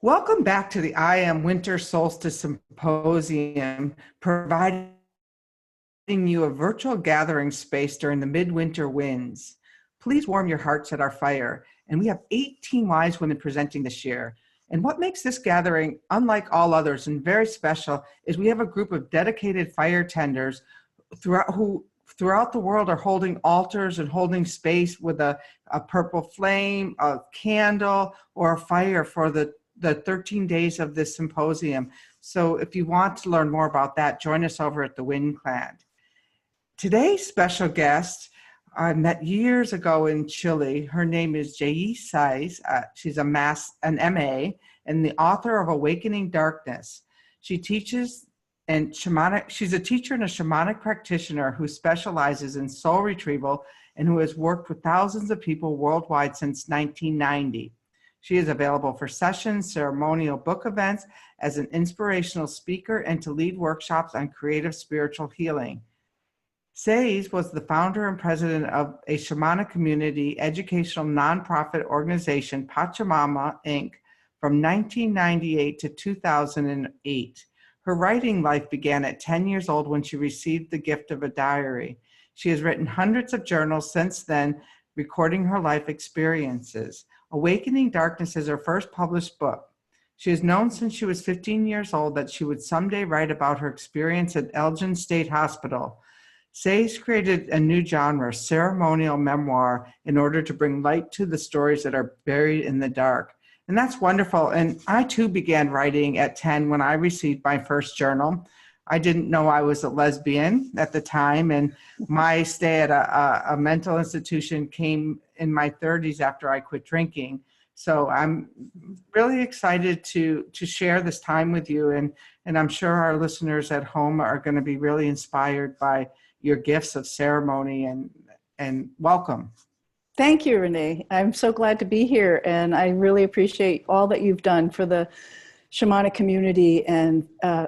Welcome back to the IAM Winter Solstice Symposium, providing you a virtual gathering space during the midwinter winds. Please warm your hearts at our fire. And we have 18 wise women presenting this year. And what makes this gathering unlike all others and very special is we have a group of dedicated fire tenders who throughout the world are holding altars and holding space with a purple flame, a candle, or a fire for the 13 days of this symposium. So if you want to learn more about that, join us over at the Windclad. Today's special guest I met years ago in Chile. Her name is Jaes. She's an MA and the author of Awakening Darkness. She teaches and she's a teacher and a shamanic practitioner who specializes in soul retrieval and who has worked with thousands of people worldwide since 1990. She is available for sessions, ceremonial book events, as an inspirational speaker, and to lead workshops on creative spiritual healing. Seis was the founder and president of a shamanic community educational nonprofit organization, Pachamama Inc., from 1998 to 2008. Her writing life began at 10 years old when she received the gift of a diary. She has written hundreds of journals since then, recording her life experiences. Awakening Darkness is her first published book. She has known since she was 15 years old that she would someday write about her experience at Elgin State Hospital. Seis created a new genre, Ceremonial Memoir, in order to bring light to the stories that are buried in the dark. And that's wonderful. And I too began writing at 10 when I received my first journal. I didn't know I was a lesbian at the time, and my stay at a mental institution came in my 30s after I quit drinking. So I'm really excited to share this time with you, and I'm sure our listeners at home are going to be really inspired by your gifts of ceremony, and welcome. Thank you, Renee. I'm so glad to be here, and I really appreciate all that you've done for the shamanic community, and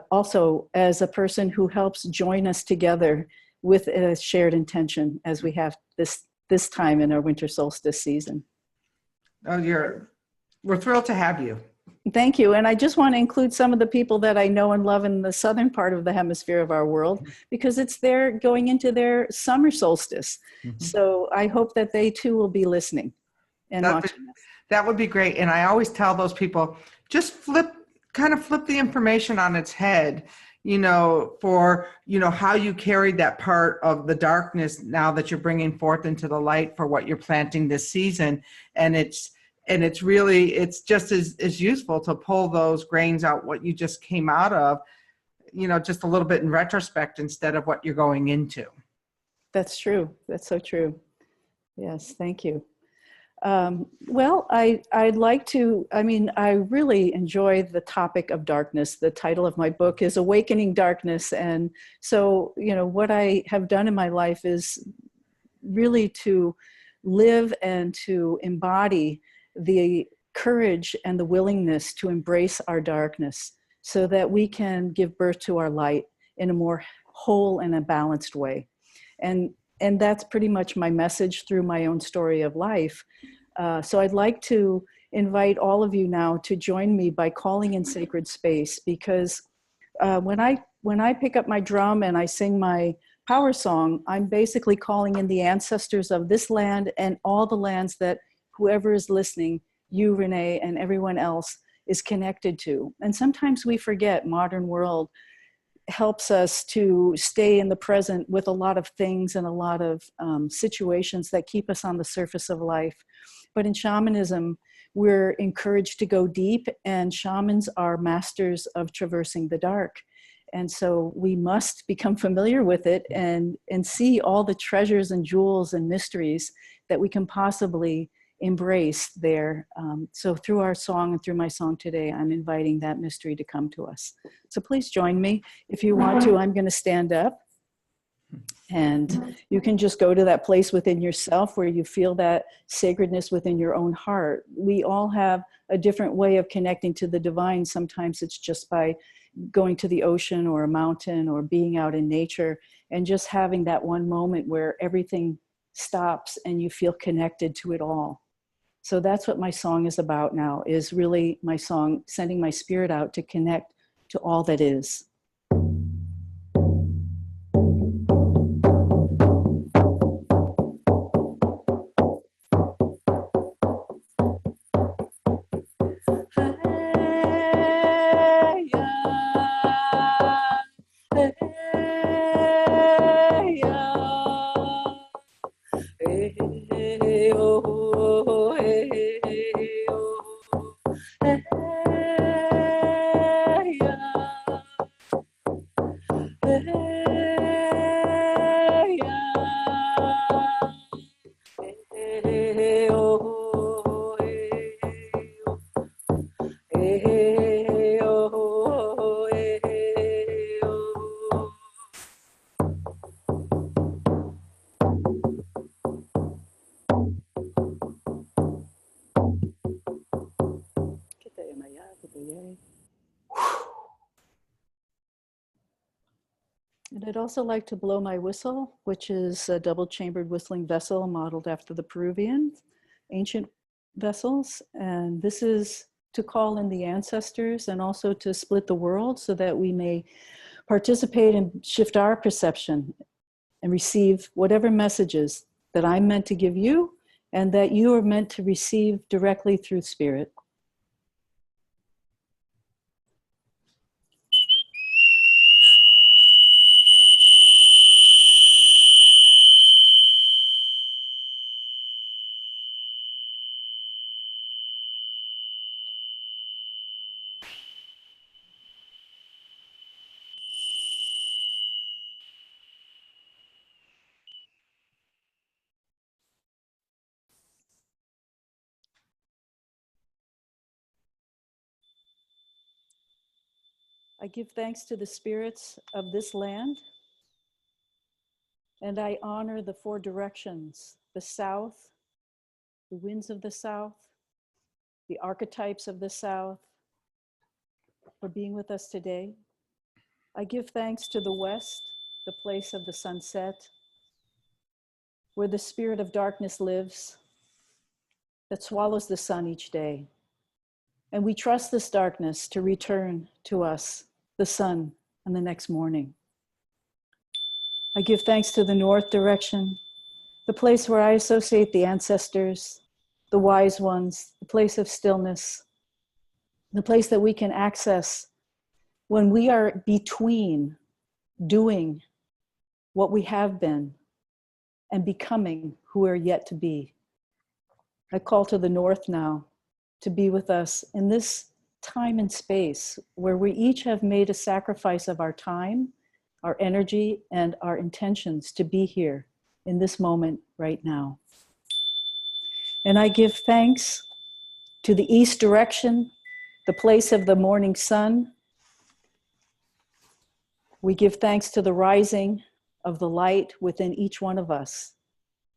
also as a person who helps join us together with a shared intention as we have this time in our winter solstice season. Oh, we're thrilled to have you. Thank you. And I just want to include some of the people that I know and love in the southern part of the hemisphere of our world, because it's their going into their summer solstice. Mm-hmm. So I hope that they too will be listening and watching us. That would be great. And I always tell those people, just kind of flip the information on its head, for, how you carried that part of the darkness now that you're bringing forth into the light for what you're planting this season. And it's just as useful to pull those grains out, what you just came out of, just a little bit in retrospect instead of what you're going into. That's true. That's so true. Yes. Thank you. Well, I'd like to, I really enjoy the topic of darkness. The title of my book is Awakening Darkness. And so, what I have done in my life is really to live and to embody the courage and the willingness to embrace our darkness so that we can give birth to our light in a more whole and a balanced way. And that's pretty much my message through my own story of life. So I'd like to invite all of you now to join me by calling in sacred space, because when I pick up my drum and I sing my power song, I'm basically calling in the ancestors of this land and all the lands that whoever is listening, you, Renee, and everyone else is connected to. And sometimes we forget. Modern world helps us to stay in the present with a lot of things and a lot of situations that keep us on the surface of life. But in shamanism, we're encouraged to go deep, and shamans are masters of traversing the dark. And so we must become familiar with it and see all the treasures and jewels and mysteries that we can possibly embraced there. So through our song and through my song today, I'm inviting that mystery to come to us. So please join me. If you want to, I'm going to stand up. And you can just go to that place within yourself where you feel that sacredness within your own heart. We all have a different way of connecting to the divine. Sometimes it's just by going to the ocean or a mountain or being out in nature and just having that one moment where everything stops and you feel connected to it all. So that's what my song is about now, is really my song, sending my spirit out to connect to all that is. And I'd also like to blow my whistle, which is a double-chambered whistling vessel modeled after the Peruvian ancient vessels. And this is to call in the ancestors and also to split the world so that we may participate and shift our perception and receive whatever messages that I'm meant to give you and that you are meant to receive directly through spirit. I give thanks to the spirits of this land, and I honor the four directions, the south, the winds of the south, the archetypes of the south, for being with us today. I give thanks to the west, the place of the sunset, where the spirit of darkness lives, that swallows the sun each day. And we trust this darkness to return to us, the sun, on the next morning. I give thanks to the north direction, the place where I associate the ancestors, the wise ones, the place of stillness, the place that we can access when we are between doing what we have been and becoming who we're yet to be. I call to the north now to be with us in this time and space where we each have made a sacrifice of our time, our energy, and our intentions to be here in this moment right now. And I give thanks to the east direction, the place of the morning sun. We give thanks to the rising of the light within each one of us.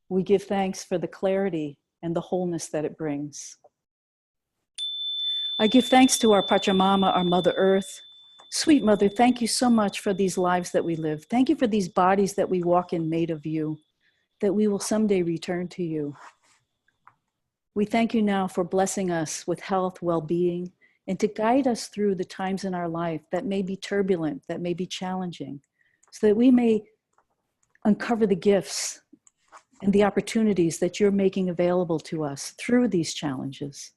We give thanks for the clarity and the wholeness that it brings. I give thanks to our Pachamama, our Mother Earth. Sweet Mother, thank you so much for these lives that we live. Thank you for these bodies that we walk in made of you, that we will someday return to you. We thank you now for blessing us with health, well-being, and to guide us through the times in our life that may be turbulent, that may be challenging, so that we may uncover the gifts and the opportunities that you're making available to us through these challenges.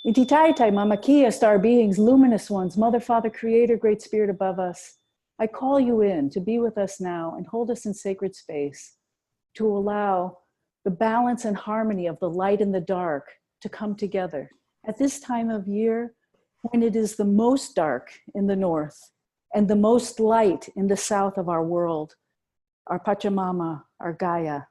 Intitaitai, Mamakia, star beings, luminous ones, Mother, Father, Creator, Great Spirit above us, I call you in to be with us now and hold us in sacred space to allow the balance and harmony of the light and the dark to come together. At this time of year, when it is the most dark in the north and the most light in the south of our world, our Pachamama, our Gaia.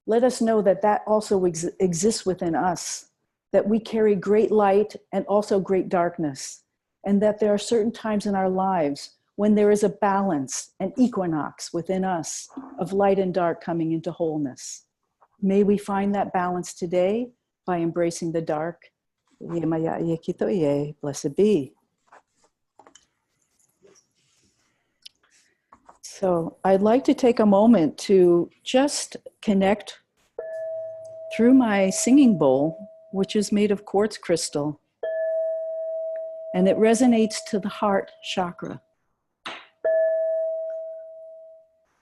Let us know that that also exists within us, that we carry great light and also great darkness, and that there are certain times in our lives when there is a balance, an equinox within us of light and dark coming into wholeness. May we find that balance today by embracing the dark. Blessed be. So I'd like to take a moment to just connect through my singing bowl, which is made of quartz crystal, and it resonates to the heart chakra.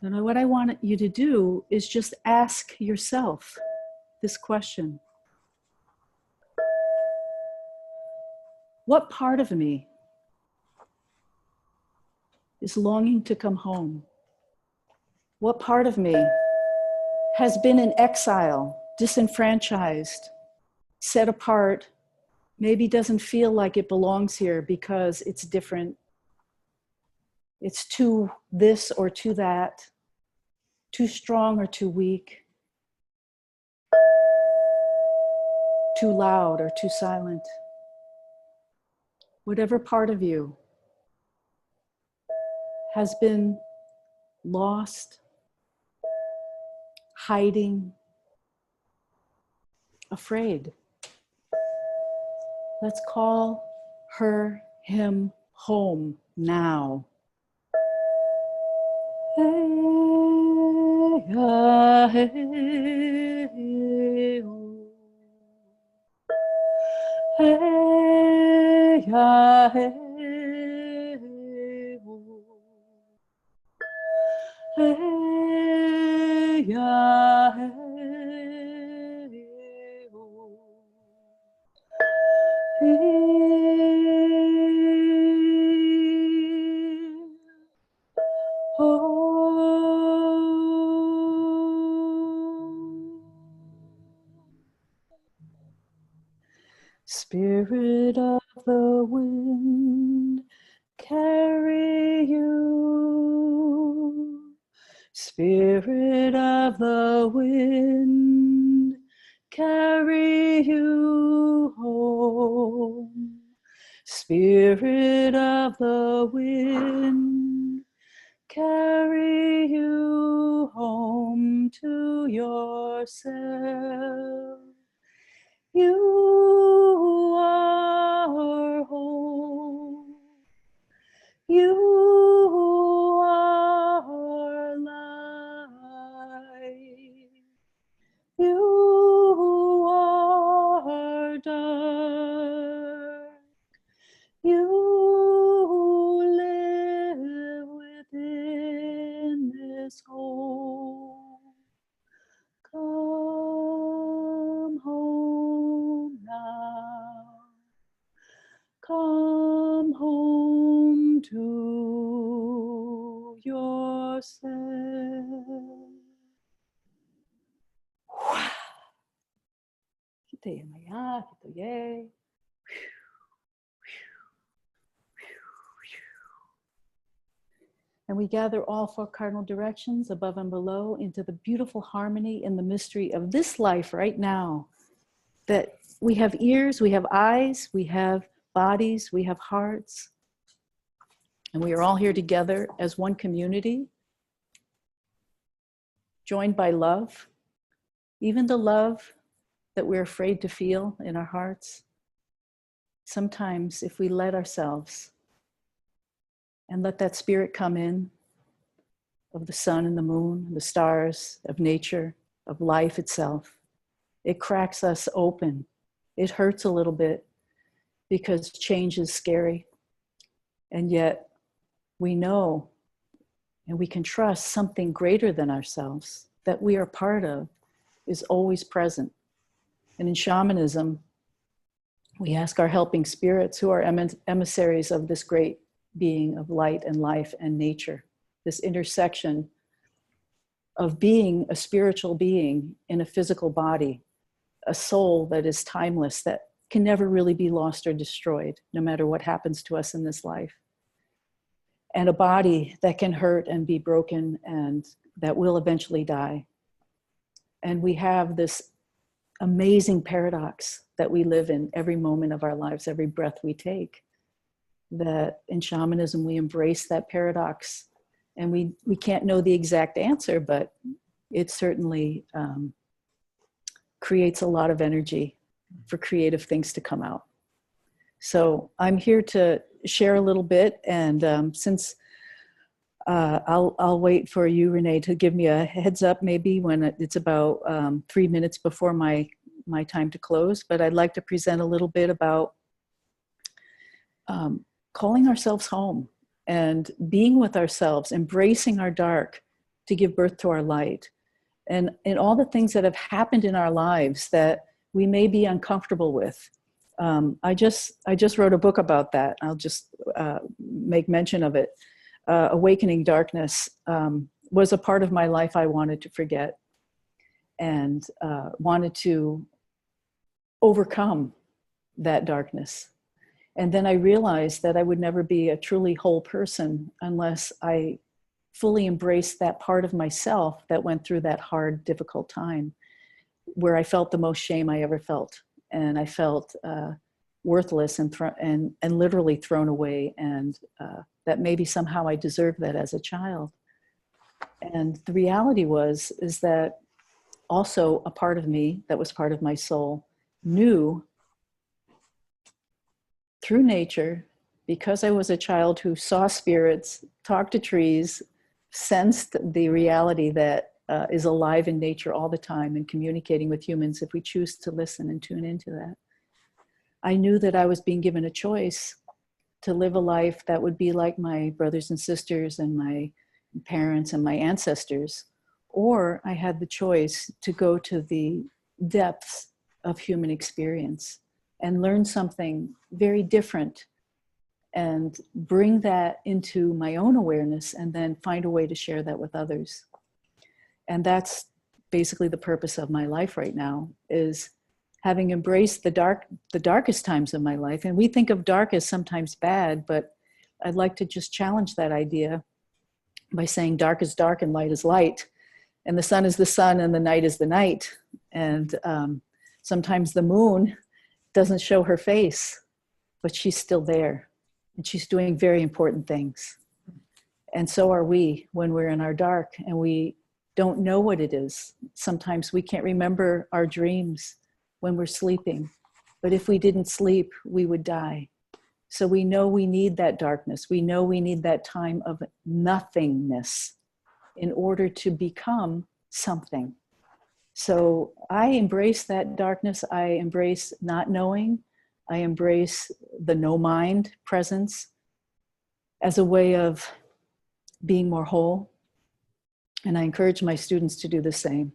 And what I want you to do is just ask yourself this question. What part of me is longing to come home? What part of me has been in exile, disenfranchised, set apart, maybe doesn't feel like it belongs here because it's different? It's too this or too that, too strong or too weak, too loud or too silent. Whatever part of you has been lost, hiding, afraid. Let's call her, him home now. Hey, hey, oh. Hey, hey, oh. Hey, hey, oh. Spirit of the wind, carry you. Spirit of the wind, carry you home. Spirit of the wind, carry you home to yourself. You are home. You are light. You are dark. You live within this home. Come home now. Come home to yourself. And we gather all four cardinal directions above and below into the beautiful harmony and the mystery of this life right now. That we have ears, we have eyes, we have bodies, we have hearts. And we are all here together as one community, joined by love, even the love that we're afraid to feel in our hearts. Sometimes if we let ourselves and let that spirit come in of the sun and the moon, the stars, of nature, of life itself, it cracks us open. It hurts a little bit because change is scary. And yet we know and we can trust something greater than ourselves that we are part of is always present. And in shamanism, we ask our helping spirits who are emissaries of this great being of light and life and nature, this intersection of being a spiritual being in a physical body, a soul that is timeless, that can never really be lost or destroyed, no matter what happens to us in this life. And a body that can hurt and be broken and that will eventually die. And we have this amazing paradox that we live in every moment of our lives, every breath we take. That in shamanism, we embrace that paradox. And we can't know the exact answer, but it certainly creates a lot of energy for creative things to come out. So I'm here to share a little bit, and since I'll wait for you, Renee, to give me a heads up maybe when it's about 3 minutes before my time to close, but I'd like to present a little bit about calling ourselves home and being with ourselves, embracing our dark to give birth to our light, and all the things that have happened in our lives that we may be uncomfortable with. I just wrote a book about that. I'll just make mention of it. Awakening Darkness was a part of my life I wanted to forget, and wanted to overcome that darkness. And then I realized that I would never be a truly whole person unless I fully embraced that part of myself that went through that hard, difficult time, where I felt the most shame I ever felt. And I felt worthless and literally thrown away, and that maybe somehow I deserved that as a child. And the reality is that also a part of me that was part of my soul knew through nature, because I was a child who saw spirits, talked to trees, sensed the reality that is alive in nature all the time and communicating with humans if we choose to listen and tune into that. I knew that I was being given a choice to live a life that would be like my brothers and sisters and my parents and my ancestors, or I had the choice to go to the depths of human experience and learn something very different and bring that into my own awareness and then find a way to share that with others. And that's basically the purpose of my life right now, is having embraced the darkest times of my life. And we think of dark as sometimes bad, but I'd like to just challenge that idea by saying dark is dark and light is light. And the sun is the sun and the night is the night. And sometimes the moon doesn't show her face, but she's still there. And she's doing very important things. And so are we when we're in our dark and we don't know what it is. Sometimes we can't remember our dreams when we're sleeping. But if we didn't sleep, we would die. So we know we need that darkness. We know we need that time of nothingness in order to become something. So I embrace that darkness. I embrace not knowing. I embrace the no mind presence as a way of being more whole. And I encourage my students to do the same.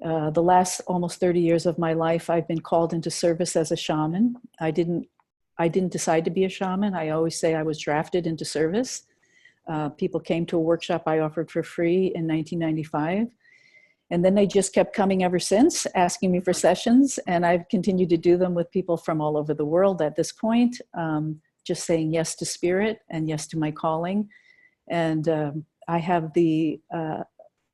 The last almost 30 years of my life, I've been called into service as a shaman. I didn't decide to be a shaman. I always say I was drafted into service. People came to a workshop I offered for free in 1995. And then they just kept coming ever since, asking me for sessions. And I've continued to do them with people from all over the world at this point, just saying yes to spirit and yes to my calling. And I have the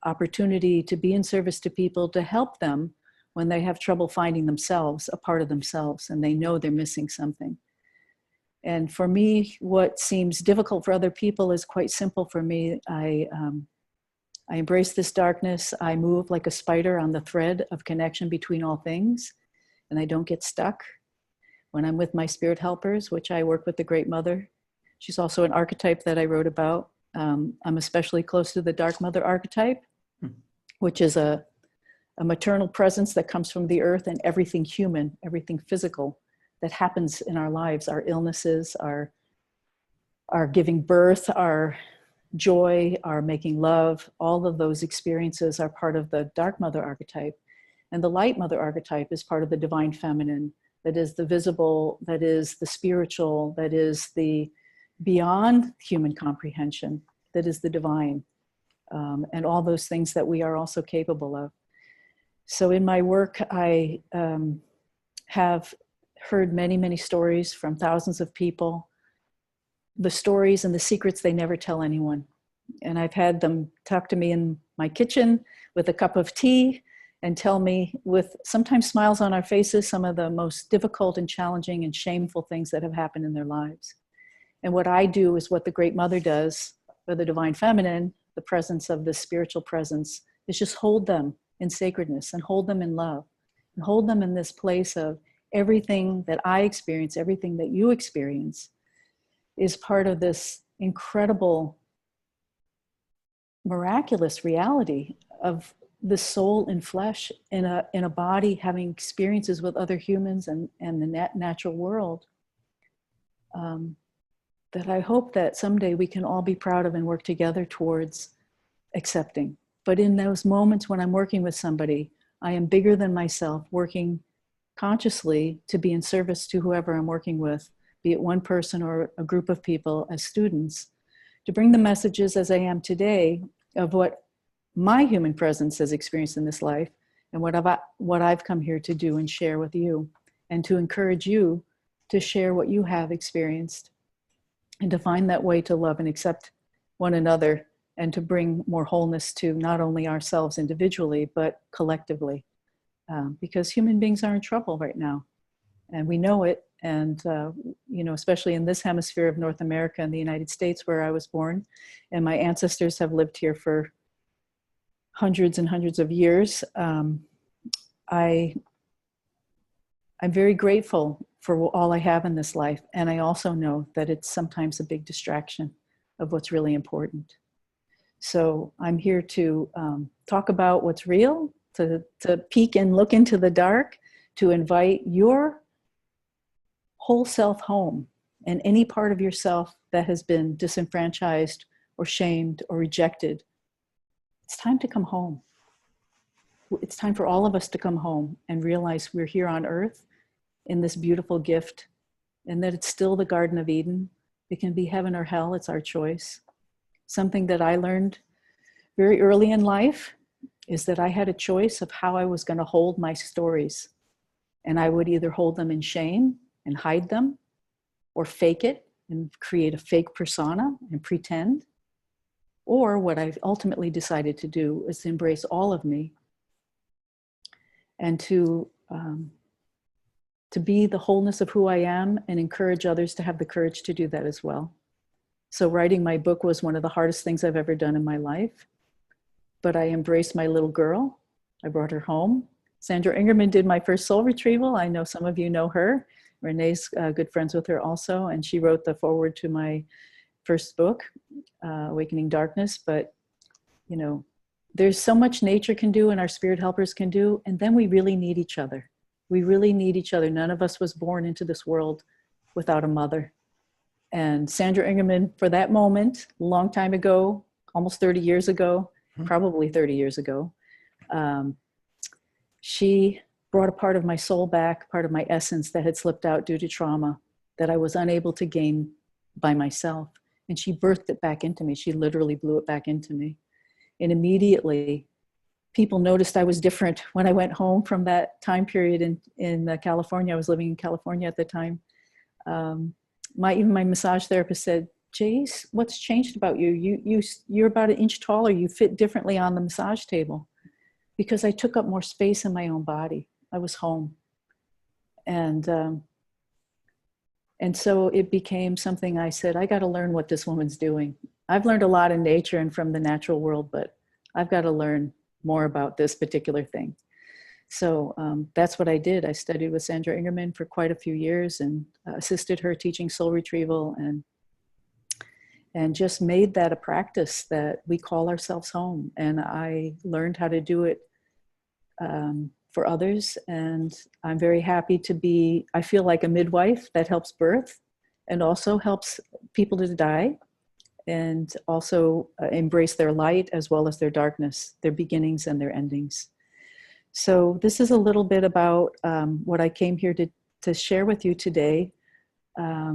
opportunity to be in service to people, to help them when they have trouble finding themselves, a part of themselves, and they know they're missing something. And for me, what seems difficult for other people is quite simple for me. I embrace this darkness. I move like a spider on the thread of connection between all things, and I don't get stuck. When I'm with my spirit helpers, which I work with the Great Mother, she's also an archetype that I wrote about. I'm especially close to the Dark Mother archetype, which is a maternal presence that comes from the earth and everything human, everything physical that happens in our lives, our illnesses, our giving birth, our joy, our making love, all of those experiences are part of the Dark Mother archetype. And the Light Mother archetype is part of the Divine Feminine, that is the visible, that is the spiritual, that is the beyond human comprehension, that is the divine, and all those things that we are also capable of. So in my work, I have heard many, many stories from thousands of people, the stories and the secrets they never tell anyone. And I've had them talk to me in my kitchen with a cup of tea and tell me with sometimes smiles on our faces some of the most difficult and challenging and shameful things that have happened in their lives. And what I do is what the Great Mother does, or the Divine Feminine, the presence of the spiritual presence, is just hold them in sacredness and hold them in love and hold them in this place of everything that I experience, everything that you experience is part of this incredible, miraculous reality of the soul in flesh in a body having experiences with other humans and the natural world that I hope that someday we can all be proud of and work together towards accepting. But in those moments when I'm working with somebody, I am bigger than myself, working consciously to be in service to whoever I'm working with, be it one person or a group of people as students, to bring the messages as I am today of what my human presence has experienced in this life and what I've come here to do and share with you, and to encourage you to share what you have experienced and to find that way to love and accept one another and to bring more wholeness to not only ourselves individually, but collectively. Because human beings are in trouble right now, and we know it. And, especially in this hemisphere of North America and the United States where I was born, and my ancestors have lived here for hundreds and hundreds of years. I'm very grateful for all I have in this life. And I also know that it's sometimes a big distraction of what's really important. So I'm here to talk about what's real, to peek and look into the dark, to invite your whole self home, and any part of yourself that has been disenfranchised or shamed or rejected. It's time to come home. It's time for all of us to come home and realize we're here on earth in this beautiful gift, and that it's still the Garden of Eden. It can be heaven or hell, it's our choice. Something that I learned very early in life is that I had a choice of how I was going to hold my stories. And I would either hold them in shame and hide them, or fake it and create a fake persona and pretend. Or what I ultimately decided to do is to embrace all of me and to be the wholeness of who I am and encourage others to have the courage to do that as well. So writing my book was one of the hardest things I've ever done in my life. But I embraced my little girl. I brought her home. Sandra Ingerman did my first soul retrieval. I know some of you know her. Renee's good friends with her also. And she wrote the foreword to my first book, Awakening Darkness. But, there's so much nature can do and our spirit helpers can do. And then we really need each other. We really need each other. None of us was born into this world without a mother. And Sandra Ingerman, for that moment, a long time ago, almost 30 years ago, probably 30 years ago, she brought a part of my soul back, part of my essence that had slipped out due to trauma that I was unable to gain by myself. And she birthed it back into me. She literally blew it back into me. And immediately, people noticed I was different when I went home from that time period in California. I was living in California at the time. Even my massage therapist said, Jaes, what's changed about you? You're about an inch taller. You fit differently on the massage table. Because I took up more space in my own body. I was home. And so it became something I said, I got to learn what this woman's doing. I've learned a lot in nature and from the natural world, but I've got to learn more about this particular thing. So that's what I did. I studied with Sandra Ingerman for quite a few years and assisted her teaching soul retrieval and just made that a practice that we call ourselves home. And I learned how to do it for others. And I'm very happy I feel like a midwife that helps birth and also helps people to die and also embrace their light as well as their darkness, their beginnings and their endings. So this is a little bit about what I came here to share with you today. How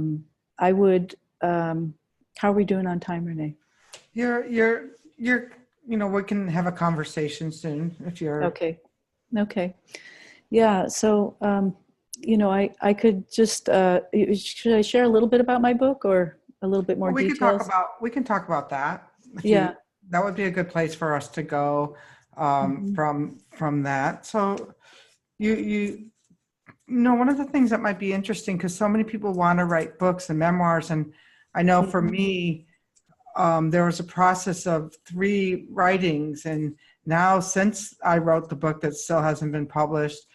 are we doing on time, Renee? We can have a conversation soon if you're okay. Yeah. So, I could just, should I share a little bit about my book or a little bit more details? We can talk about that. Yeah. That would be a good place for us to go. from that. So you know, one of the things that might be interesting, because so many people want to write books and memoirs, and I know for me, there was a process of 3 writings, and now since I wrote the book that still hasn't been published,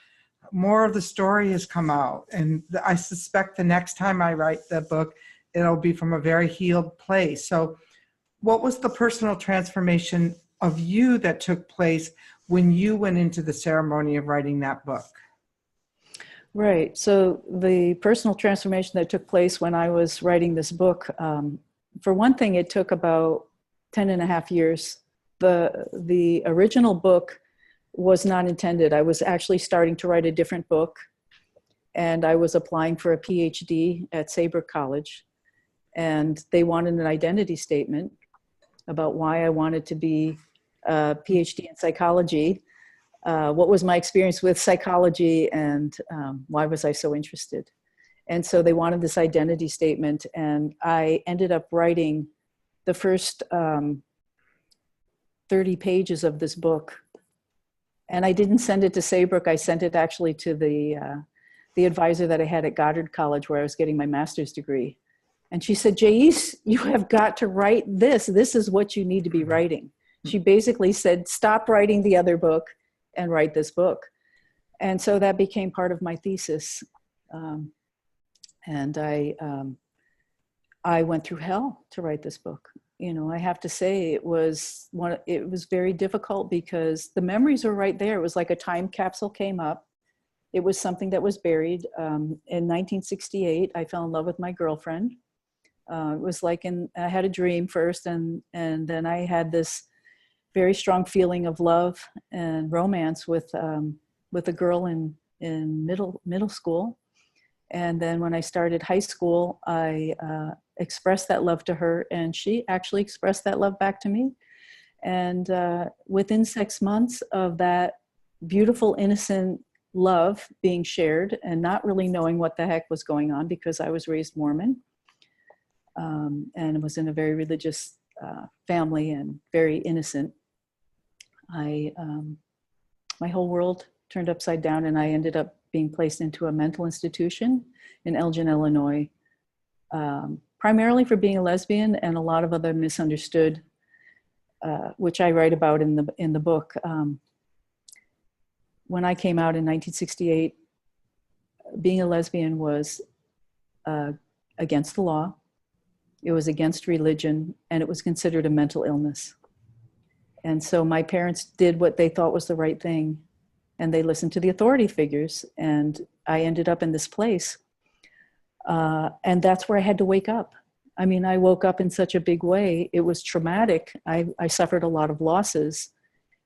more of the story has come out, and I suspect the next time I write the book, it'll be from a very healed place. So what was the personal transformation of you that took place when you went into the ceremony of writing that book? Right. So the personal transformation that took place when I was writing this book, for one thing, it took about 10 and a half years. The original book was not intended. I was actually starting to write a different book, and I was applying for a PhD at Saybrook College, and they wanted an identity statement about why I wanted to be a PhD in psychology. What was my experience with psychology, and why was I so interested? And so they wanted this identity statement, and I ended up writing the first 30 pages of this book. And I didn't send it to Saybrook. I sent it actually to the advisor that I had at Goddard College, where I was getting my master's degree. And she said, Jaes, you have got to write this. This is what you need to be writing. She basically said, stop writing the other book and write this book. And so that became part of my thesis. And I went through hell to write this book. You know, I have to say it was very difficult because the memories were right there. It was like a time capsule came up. It was something that was buried. In 1968, I fell in love with my girlfriend. It was like I had a dream first, and then I had this very strong feeling of love and romance with a girl in middle school. And then when I started high school, I expressed that love to her, and she actually expressed that love back to me. And within 6 months of that beautiful, innocent love being shared and not really knowing what the heck was going on, because I was raised Mormon and was in a very religious family and very innocent, my whole world turned upside down, and I ended up being placed into a mental institution in Elgin, Illinois, primarily for being a lesbian, and a lot of other misunderstood, which I write about in the book. When I came out in 1968, being a lesbian was against the law. It was against religion, and it was considered a mental illness. And so my parents did what they thought was the right thing, and they listened to the authority figures, and I ended up in this place. And that's where I had to wake up. I mean, I woke up in such a big way. It was traumatic. I suffered a lot of losses,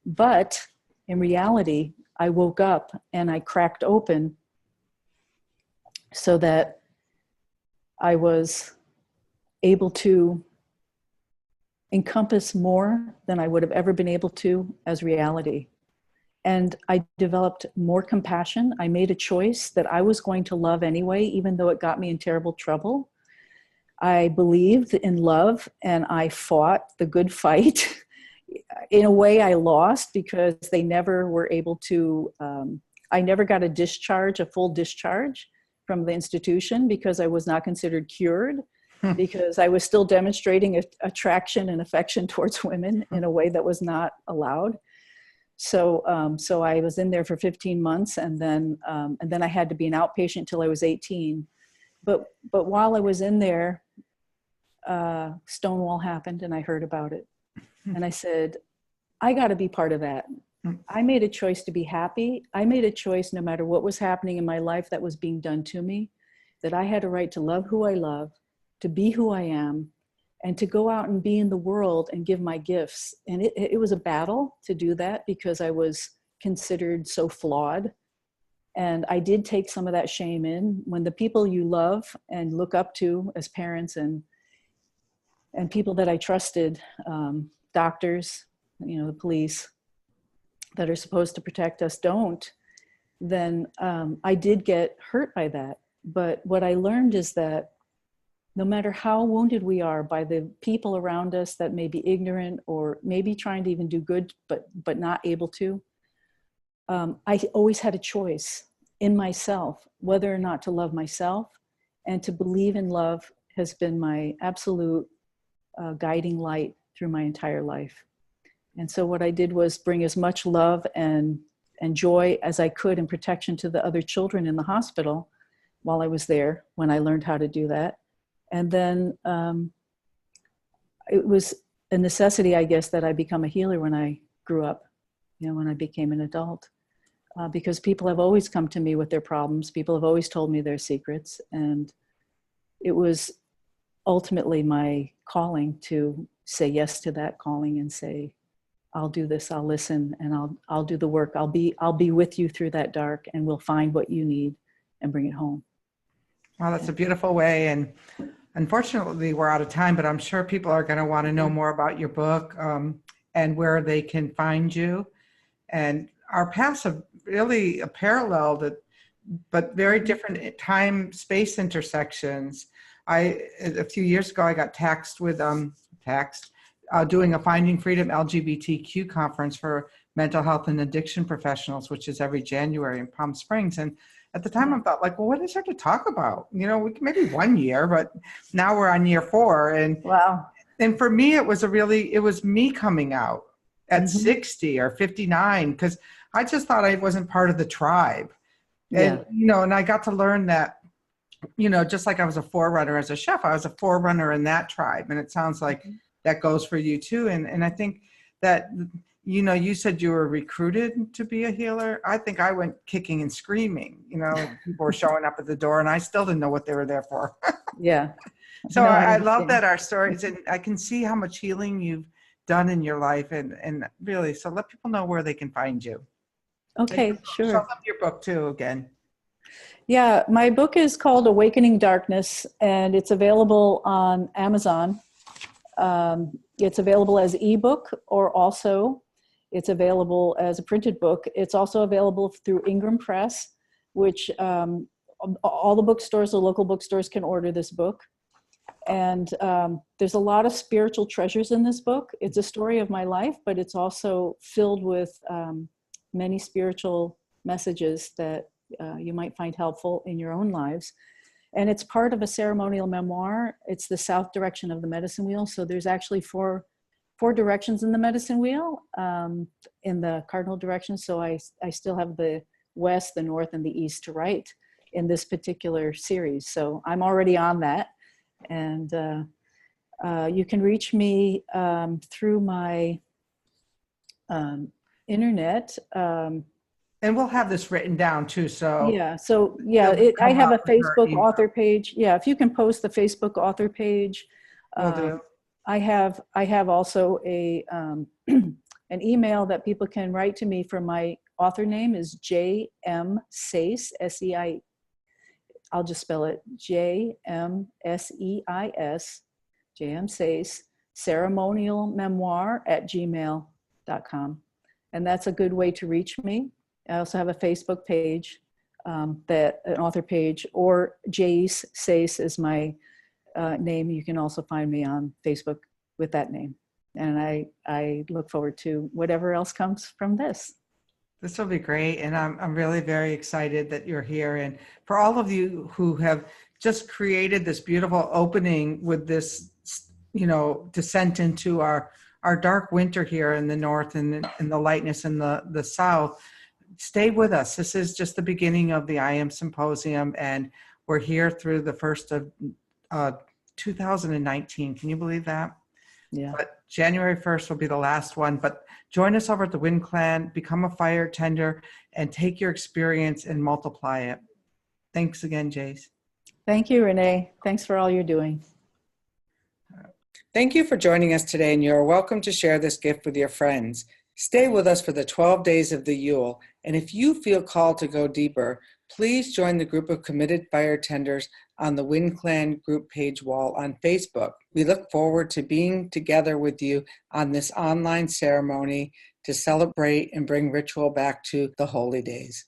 but in reality, I woke up and I cracked open so that I was able to encompass more than I would have ever been able to as reality. And I developed more compassion. I made a choice that I was going to love anyway, even though it got me in terrible trouble. I believed in love, and I fought the good fight. In a way, I lost because they never were able to, I never got a full discharge from the institution because I was not considered cured, because I was still demonstrating attraction and affection towards women in a way that was not allowed. So I was in there for 15 months, and then I had to be an outpatient till I was 18. But while I was in there, Stonewall happened, and I heard about it. And I said, I got to be part of that. I made a choice to be happy. I made a choice, no matter what was happening in my life that was being done to me, that I had a right to love who I love, to be who I am, and to go out and be in the world and give my gifts. And it was a battle to do that because I was considered so flawed. And I did take some of that shame in when the people you love and look up to as parents and people that I trusted, doctors, the police that are supposed to protect us don't, then I did get hurt by that. But what I learned is that no matter how wounded we are by the people around us that may be ignorant or maybe trying to even do good, but not able to, I always had a choice in myself, whether or not to love myself, and to believe in love has been my absolute guiding light through my entire life. And so what I did was bring as much love and joy as I could and protection to the other children in the hospital while I was there, when I learned how to do that. And then it was a necessity, I guess, that I become a healer when I grew up, when I became an adult. Because people have always come to me with their problems. People have always told me their secrets. And it was ultimately my calling to say yes to that calling and say, I'll do this, I'll listen, and I'll do the work. I'll be with you through that dark, and we'll find what you need and bring it home. Well, that's a beautiful way. And unfortunately, we're out of time, but I'm sure people are going to want to know more about your book and where they can find you. And our paths have really paralleled, but very different time space intersections. A few years ago, I got taxed with doing a Finding Freedom LGBTQ conference for mental health and addiction professionals, which is every January in Palm Springs. And at the time, I thought, like, well, what is there to talk about? We can maybe 1 year, but now we're on year 4. And wow. And for me, it was me coming out at 60 or 59, because I just thought I wasn't part of the tribe. And, and I got to learn that, just like I was a forerunner as a chef, I was a forerunner in that tribe. And it sounds like that goes for you too. And I think that, you said you were recruited to be a healer. I think I went kicking and screaming, people were showing up at the door and I still didn't know what they were there for. Yeah. So no, I love that our stories, and I can see how much healing you've done in your life, and really, so let people know where they can find you. Okay, sure. Show them your book too again. Yeah, my book is called Awakening Darkness, and it's available on Amazon. It's available as ebook, or also it's available as a printed book. It's also available through Ingram Press, which all the bookstores, the local bookstores, can order this book. And there's a lot of spiritual treasures in this book. It's a story of my life, but it's also filled with many spiritual messages that you might find helpful in your own lives. And it's part of a ceremonial memoir. It's the south direction of the medicine wheel. So there's actually four directions in the medicine wheel, in the cardinal directions. So I still have the west, the north, and the east to write in this particular series. So I'm already on that. And you can reach me through my internet. And we'll have this written down too. So I have a Facebook author page. Yeah, if you can post the Facebook author page. I have also a an email that people can write to me from. My author name is J.M. Seis, S-E-I. I'll just spell it J-M-S-E-I-S, J.M. Seis, Ceremonial Memoir @gmail.com. And that's a good way to reach me. I also have a Facebook page, an author page, or Jaes Seis is my name. You can also find me on Facebook with that name. And I look forward to whatever else comes from this. This will be great. And I'm really very excited that you're here. And for all of you who have just created this beautiful opening with this, descent into our dark winter here in the north and in the lightness in the south, stay with us. This is just the beginning of the IAM Symposium. And we're here through the first of 2019. Can you believe that? Yeah. But January 1st will be the last one. But join us over at the Wind Clan, become a fire tender, and take your experience and multiply it. Thanks again, Jaes. Thank you, Renee. Thanks for all you're doing. Thank you for joining us today, and you're welcome to share this gift with your friends. Stay with us for the 12 days of the Yule, and if you feel called to go deeper, please join the group of committed fire tenders on the Wind Clan group page wall on Facebook. We look forward to being together with you on this online ceremony to celebrate and bring ritual back to the holy days.